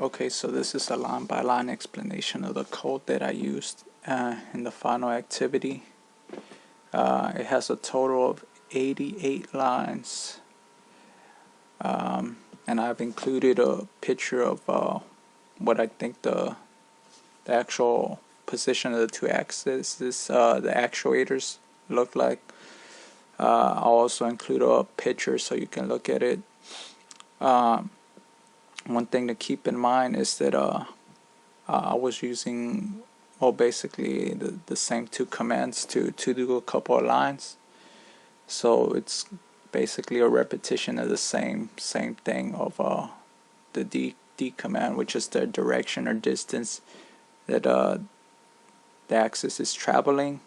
Okay, so this is a line-by-line explanation of the code that I used in the final activity. It has a total of 88 lines, and I've included a picture of what I think the actual position of the two axes, the actuators look like. I'll also include a picture so you can look at it. One thing to keep in mind is that I was using, well, basically the same two commands to do a couple of lines. So it's basically a repetition of the same thing of the D command, which is the direction or distance that the axis is traveling,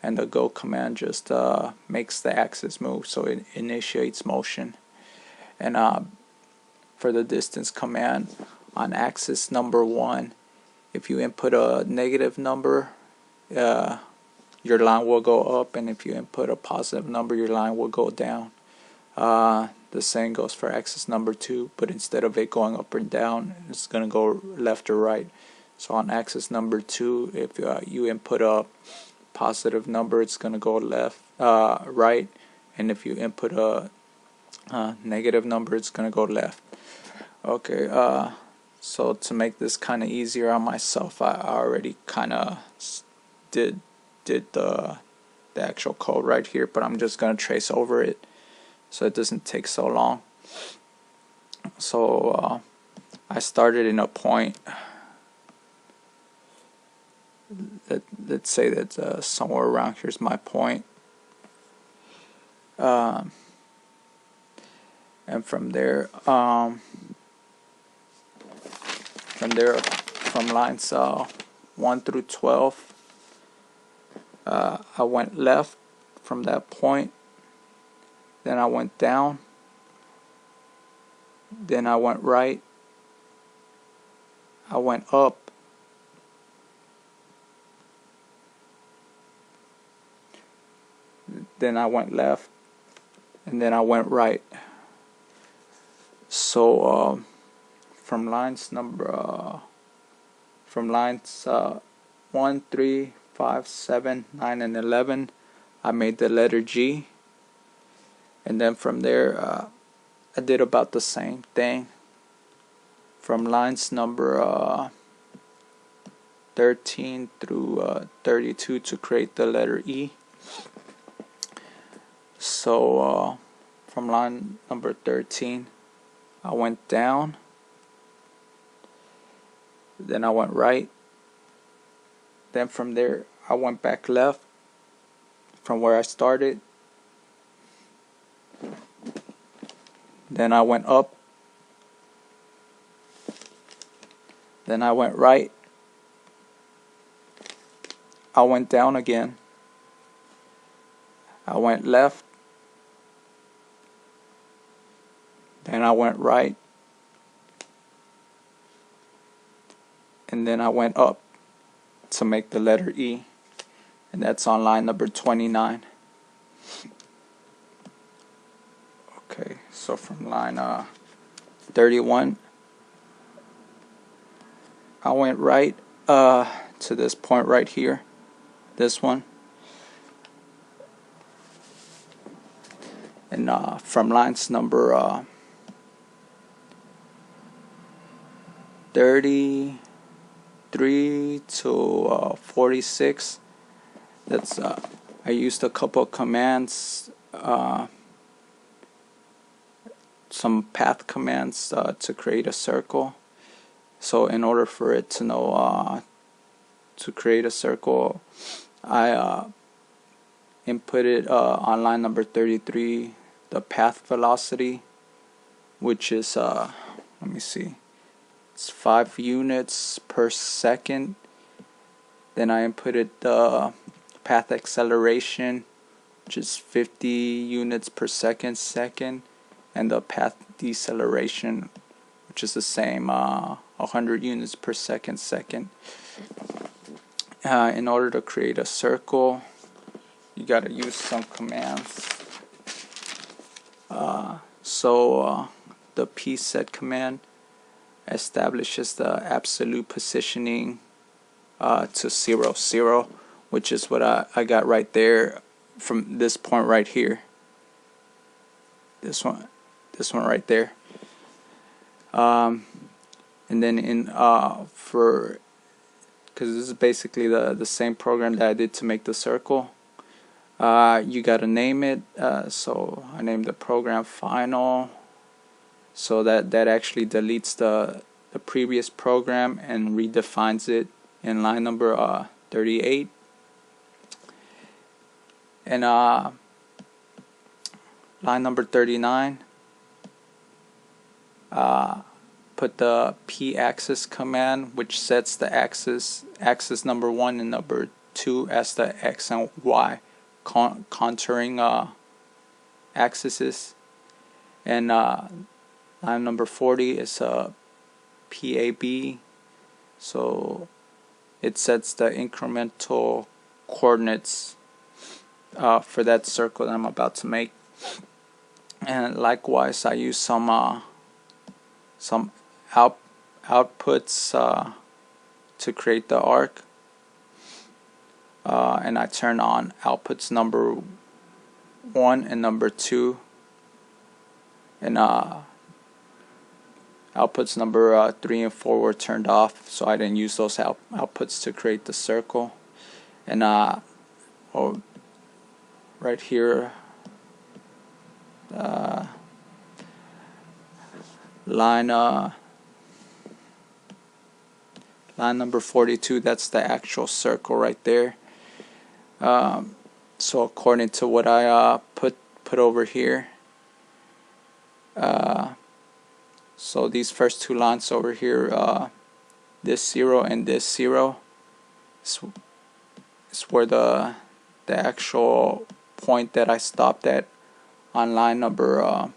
and the go command just makes the axis move, so it initiates motion. And for the distance command, on axis number 1, if you input a negative number, your line will go up, and if you input a positive number, your line will go down. The same goes for axis number 2, but instead of it going up or down, it's going to go left or right. So on axis number 2, if you input a positive number, it's going to go right, and if you input a negative number, it's going to go left. Okay, so to make this kind of easier on myself, I already kind of did the actual code right here, but I'm just going to trace over it so it doesn't take so long. So I started in a point. Let's say that somewhere around here's my point. And from there, from lines 1 through 12, I went left from that point, then I went down, then I went right, I went up, then I went left, and then I went right. So from lines 1, 3, 5, 7, 9, and 11, I made the letter G, and then from there I did about the same thing from lines number 13 through 32 to create the letter E. So from line number 13, I went down, then I went right, then from there I went back left from where I started, then I went up, then I went right, I went down again, I went left, then I went right, and then I went up to make the letter E, and that's on line number 29. Okay, so from line 31, I went right to this point right here, this one, and from lines number 33 to 46, that's I used a couple of commands, some path commands to create a circle. So in order for it to know to create a circle, I inputted on line number 33 the path velocity, which is let me see, it's 5 units per second. Then I inputted the path acceleration, which is 50 units per second, and the path deceleration, which is the same, 100 units per second. In order to create a circle, you got to use some commands. So the pset command establishes the absolute positioning to 0, 0, which is what I got right there from this point right here. This one right there. And then because this is basically the same program that I did to make the circle. You gotta name it. So I named the program final. So that actually deletes the previous program and redefines it in line number 38. And line number 39. Put the p-axis command, which sets the axis number 1 and number 2 as the x and y contouring axes. And line number 40 is a PAB, so it sets the incremental coordinates for that circle that I'm about to make. And likewise, I use some outputs to create the arc, and I turn on outputs number 1 and number 2, and outputs number 3 and 4 were turned off, so I didn't use those outputs to create the circle. And right here, line number 42, that's the actual circle right there. So according to what I put over here, so these first two lines over here, this 0 and this 0, is where the actual point that I stopped at on line number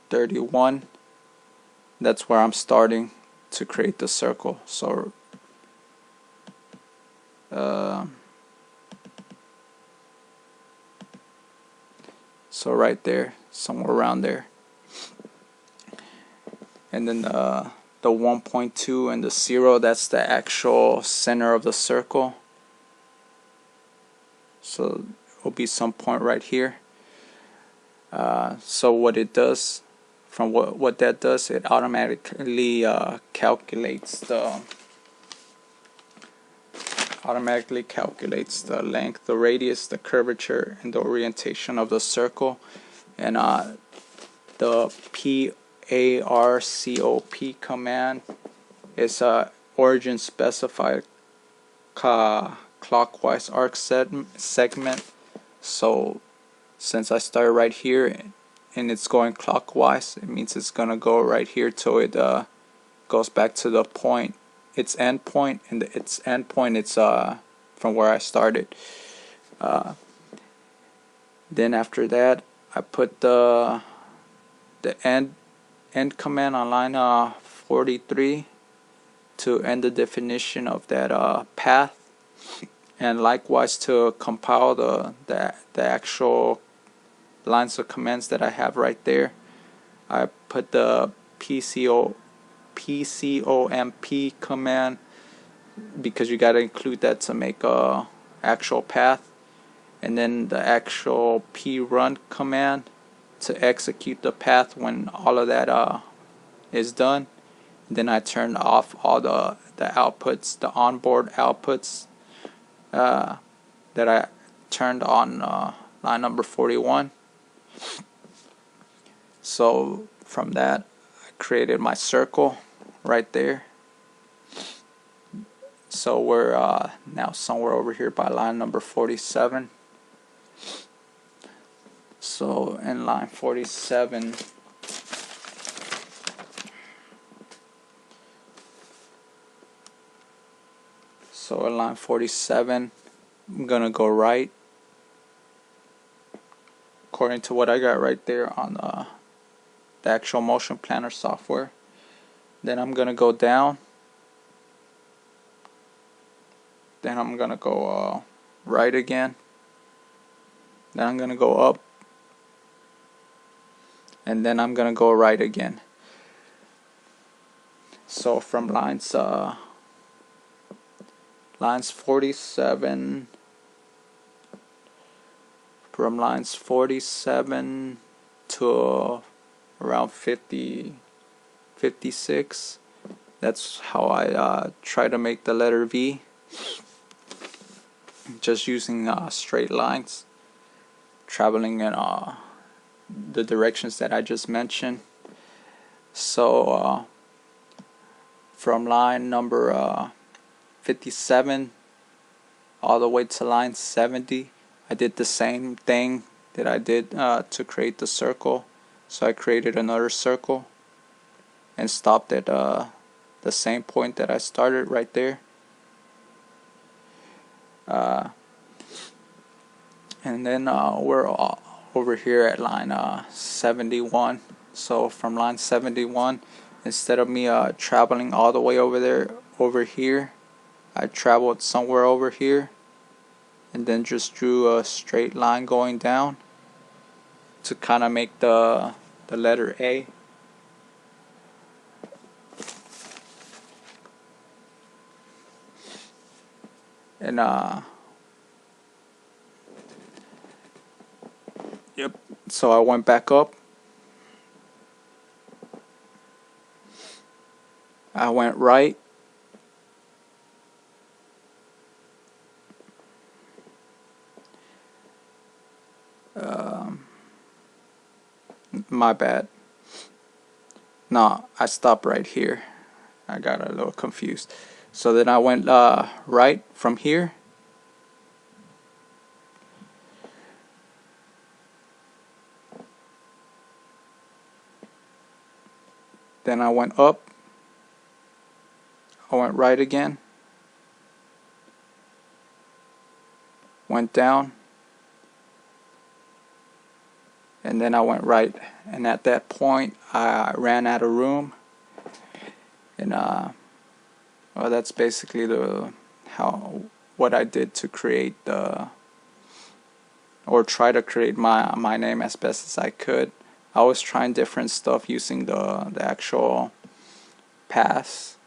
31. That's where I'm starting to create the circle. So right there, somewhere around there. And then the 1.2 and the 0, that's the actual center of the circle. So it will be some point right here. So what it does, from what that does, it automatically calculates the length, the radius, the curvature, and the orientation of the circle. And the PARCOP command is origin specified clockwise arc segment. So since I started right here and it's going clockwise, it means it's gonna go right here till it goes back to the point, its end point, and its end point, it's from where I started. Then after that, I put the end command on line 43 to end the definition of that path, and likewise to compile the actual lines of commands that I have right there. I put the PCOMP command, because you got to include that to make a actual path, and then the actual prun command to execute the path when all of that is done. Then I turn off all the outputs, the onboard outputs that I turned on line number 41. So from that, I created my circle right there. So we're now somewhere over here by line number 47. So in line 47, so in line 47, I'm gonna go right according to what I got right there on the actual motion planner software. Then I'm gonna go down. Then I'm gonna go right again. Then I'm gonna go up. and then I'm gonna go right again. So from lines 47, from lines 47 to around 50, 56, that's how I try to make the letter V, just using straight lines, traveling in the directions that I just mentioned. So from line number 57 all the way to line 70, I did the same thing that I did to create the circle. So I created another circle and stopped at the same point that I started right there. And then we're over here at line 71. So from line 71, instead of me traveling all the way over here, I traveled somewhere over here and then just drew a straight line going down to kind of make the letter A. And yep, so I went back up, I went right, my bad, no, I stopped right here, I got a little confused. So then I went right from here, then I went up, I went right again, went down, and then I went right. And at that point I ran out of room, and well, that's basically what I did to create or try to create my name as best as I could. I was trying different stuff using the actual pass,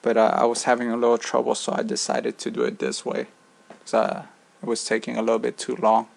but I was having a little trouble, so I decided to do it this way because it was taking a little bit too long.